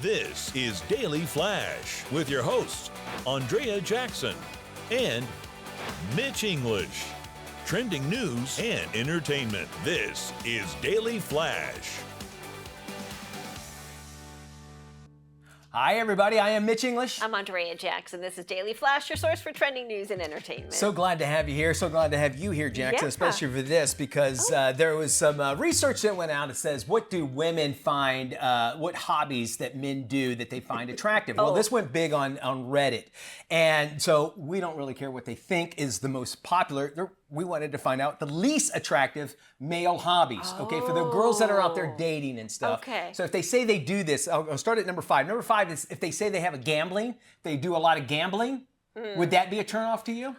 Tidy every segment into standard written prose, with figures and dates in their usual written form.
This is Daily Flash with your hosts, Andrea Jackson and Mitch English. Trending news and entertainment. This is Daily Flash. Hi, everybody. I am Mitch English. I'm Andrea Jackson. This is Daily Flash, your source for trending news and entertainment. So glad to have you here. So glad to have you here, Jackson, Yeah. especially for this, because there was some research that went out that says, what do women find, what hobbies that men do that they find attractive? Well, this went big on Reddit. And so we don't really care what they think is the most popular. We wanted to find out the least attractive male hobbies, okay, for the girls that are out there dating and stuff. Okay. So if they say they do this, I'll start at number 5. Number 5 is if they say they have a gambling, they do a lot of gambling. Would that be a turnoff to you?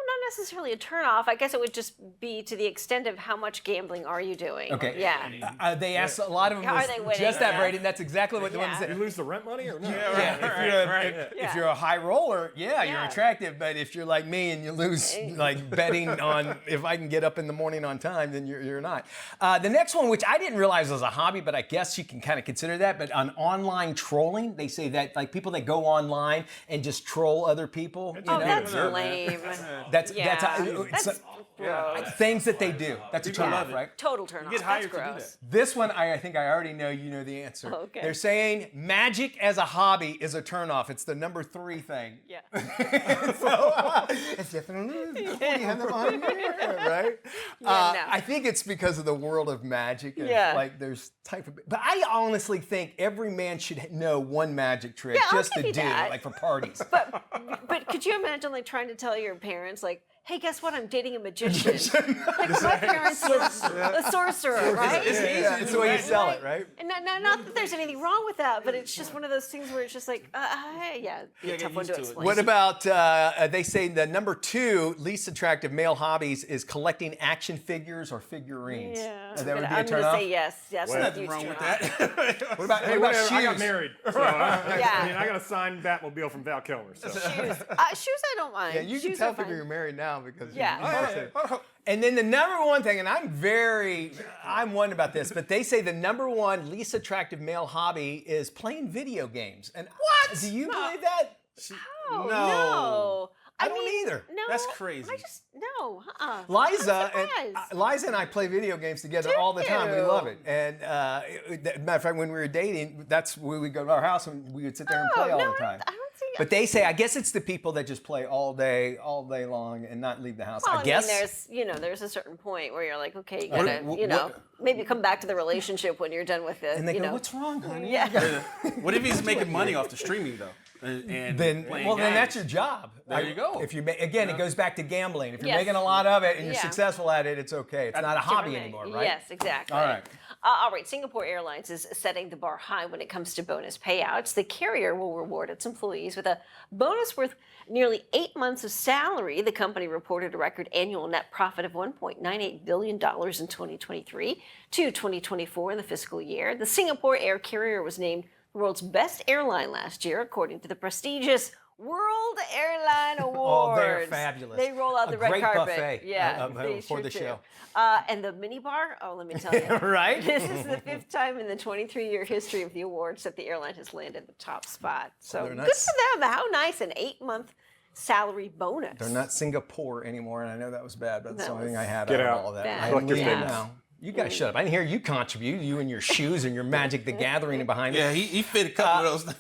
Not necessarily a turnoff. I guess it would just be to the extent of how much gambling are you doing. Okay. Yeah. They asked a lot of them. Are they winning? Just that Yeah. rating. That's exactly what the one Yeah. said. You lose the rent money or not? If you're a high roller, you're Yeah. attractive. But if you're like me and you lose, like betting on if I can get up in the morning on time, then you're not. The next one, which I didn't realize was a hobby, but I guess you can kind of consider that. But on online trolling, they say that like people that go online and just troll other people. You know, That's lame. that's That's gross. things that they do. That's a People turn love off, it. right? Total turnoff. get That's hired to do gross. that. This one, I think I already know you know the answer. Okay. They're saying magic as a hobby is a turnoff. It's the number 3 thing. Yeah. It's definitely you have them behind you, right? No. I think it's because of the world of magic. And Yeah. Like there's type of, but I honestly think every man should know one magic trick Yeah, I'll just to give do, you that. like for parties. But could you imagine like trying to tell your parents like, hey, guess what? I'm dating a magician. Like my parents are a sorcerer, right? It's the way you sell it, right? And not that there's anything wrong with that, but it's just one of those things where it's just like, a tough one to explain. What about, they say the number 2 least attractive male hobbies is collecting action figures or figurines. Yeah, That would be a I'm turn gonna off? say yes. Yes, Well, that's a huge nothing wrong turn with off. What about, Hey, what about whatever, I got shoes? married. So I Yeah. got a signed Batmobile from Val Kilmer. So. Shoes I don't mind. Yeah, you can Shoes tell are people fine. you're married now because Yeah. you posted. And then the number 1 thing, and I'm one about this, but they say the number 1 least attractive male hobby is playing video games. And what? Do you believe that? Oh, No. no. I don't either. No, That's crazy. I just no. Liza I'm Liza and I play video games together Do all the time. We you? love it. And matter of fact, when we were dating, that's where we would go to our house and we would sit there and play all the time. I don't see. But they say, I guess it's the people that just play all day long and not leave the house. Well, I guess. there's a certain point where you're like, okay, you gotta, maybe come back to the relationship when you're done with it. And they go, what's wrong, honey? Yeah. What if he's making money off the streaming though? And Then playing that's games? your job. There you go. If you again, it goes back to gambling. If you're Yes. making a lot of it and you're Yeah. successful at it, it's okay. It's not a hobby Different anymore, thing. right? Yes, exactly. All right. All right. Singapore Airlines is setting the bar high when it comes to bonus payouts. The carrier will reward its employees with a bonus worth nearly 8 months of salary. The company reported a record annual net profit of $1.98 billion in 2023 to 2024 in the fiscal year. The Singapore air carrier was named the world's best airline last year, according to the prestigious World Airline Awards. Oh, they're fabulous. They roll out A the red great carpet. buffet, Yeah, they for sure the do. show. And the minibar, let me tell you. Right? This is the 5th time in the 23-year history of the awards that the airline has landed the top spot. So They're good nuts. for them. How nice, an 8-month salary bonus. They're not Singapore anymore, and I know that was bad, but that's the That only thing was I had Get out of out. all of that. bad. I'm Collect your leaving things. now. You guys shut up. I didn't hear you contribute, you and your shoes and your Magic the Gathering behind me. Yeah, he fit a couple of those.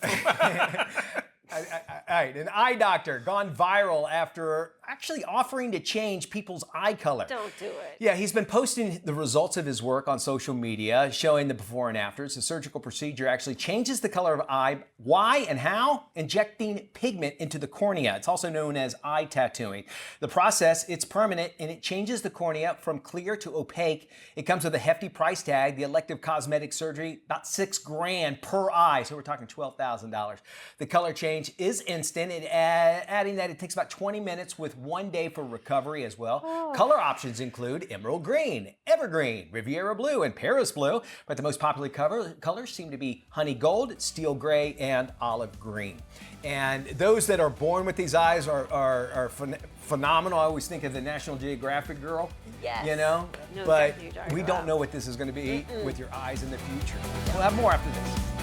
All right, an eye doctor gone viral after actually offering to change people's eye color. Don't do it. Yeah, he's been posting the results of his work on social media, showing the before and afters. The surgical procedure actually changes the color of eye. Why and how? Injecting pigment into the cornea. It's also known as eye tattooing. The process, it's permanent, and it changes the cornea from clear to opaque. It comes with a hefty price tag. The elective cosmetic surgery, about $6,000 per eye. So we're talking $12,000. The color change is instant, adding that it takes about 20 minutes with 1 day for recovery as well. Color options include emerald green, evergreen, Riviera blue, and Paris blue. But the most popular colors seem to be honey gold, steel gray, and olive green. And those that are born with these eyes are phenomenal. I always think of the National Geographic girl. Yes. You know? I know But exactly who you're talking we about. don't know what this is going to be with your eyes in the future. We'll have more after this.